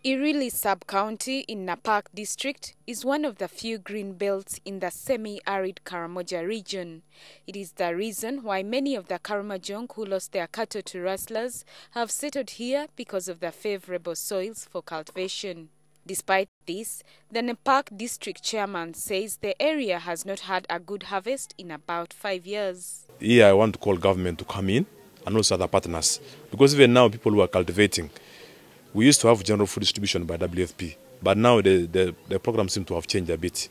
Irili sub-county in Napak district is one of the few green belts in the semi-arid Karamoja region. It is the reason why many of the Karamojong who lost their cattle to rustlers have settled here because of the favorable soils for cultivation. Despite this, the Napak district chairman says the area has not had a good harvest in about 5 years. Here I want to call government to come in and also other partners, because even now people who are cultivating, we used to have general food distribution by WFP, but now the program seems to have changed a bit.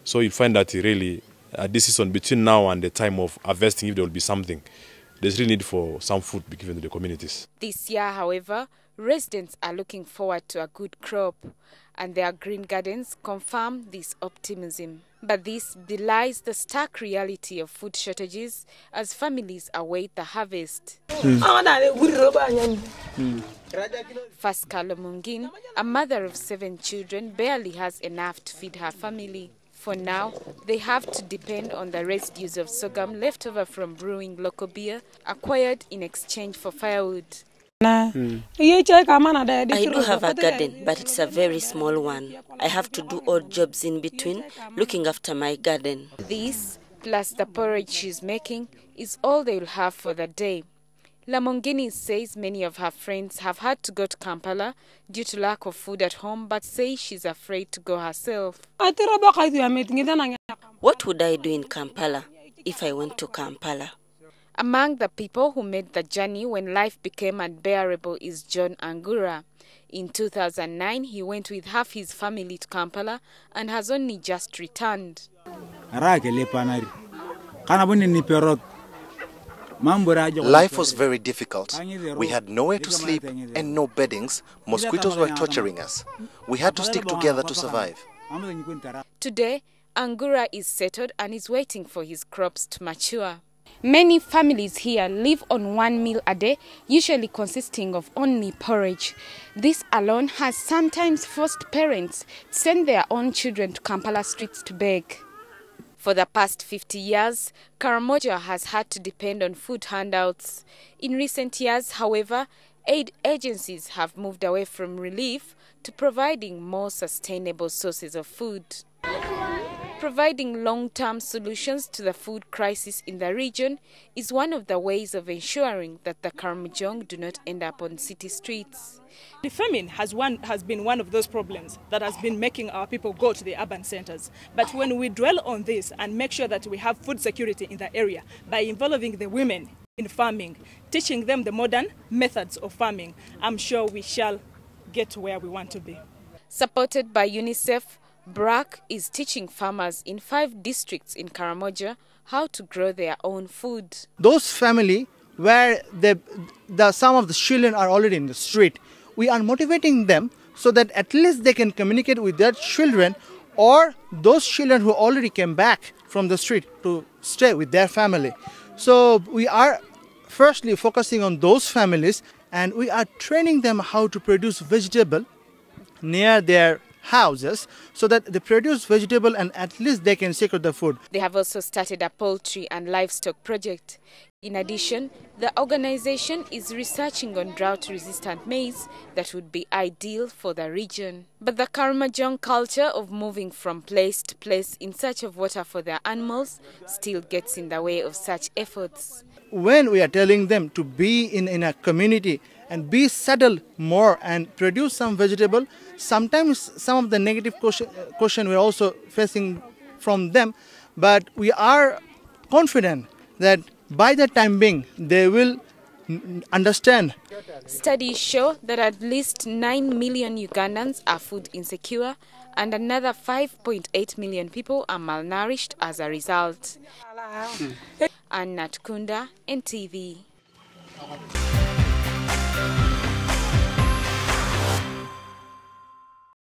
So you find that really this season between now and the time of harvesting, if there will be something, there's really need for some food to be given to the communities. This year, however, residents are looking forward to a good crop, and their green gardens confirm this optimism. But this belies the stark reality of food shortages as families await the harvest. Karamoja, a mother of 7 children, barely has enough to feed her family. For now, they have to depend on the residues of sorghum left over from brewing local beer, acquired in exchange for firewood. I do have a garden, but it's a very small one. I have to do odd jobs in between, looking after my garden. This, plus the porridge she's making, is all they'll have for the day. Lamongini says many of her friends have had to go to Kampala due to lack of food at home, but says she's afraid to go herself. What would I do in Kampala if I went to Kampala? Among the people who made the journey when life became unbearable is John Angura. In 2009, he went with half his family to Kampala and has only just returned. Life was very difficult. We had nowhere to sleep and no beddings. Mosquitoes were torturing us. We had to stick together to survive. Today, Angura is settled and is waiting for his crops to mature. Many families here live on one meal a day, usually consisting of only porridge. This alone has sometimes forced parents to send their own children to Kampala streets to beg. For the past 50 years, Karamoja has had to depend on food handouts. In recent years, however, aid agencies have moved away from relief to providing more sustainable sources of food. Providing long-term solutions to the food crisis in the region is one of the ways of ensuring that the Karamojong do not end up on city streets. The famine has been one of those problems that has been making our people go to the urban centers. But when we dwell on this and make sure that we have food security in the area by involving the women in farming, teaching them the modern methods of farming, I'm sure we shall get to where we want to be. Supported by UNICEF, BRAC is teaching farmers in 5 districts in Karamoja how to grow their own food. Those families where some of the children are already in the street, we are motivating them so that at least they can communicate with their children or those children who already came back from the street to stay with their family. So we are firstly focusing on those families, and we are training them how to produce vegetable near their houses so that they produce vegetable and at least they can secure the food. They have also started a poultry and livestock project. In addition, the organization is researching on drought-resistant maize that would be ideal for the region. But the Karamojong culture of moving from place to place in search of water for their animals still gets in the way of such efforts. When we are telling them to be in a community and be settled more and produce some vegetable, sometimes some of the negative question we're also facing from them, but we are confident that by the time being, they will understand. Studies show that at least 9 million Ugandans are food insecure and another 5.8 million people are malnourished as a result. And Natukunda, NTV.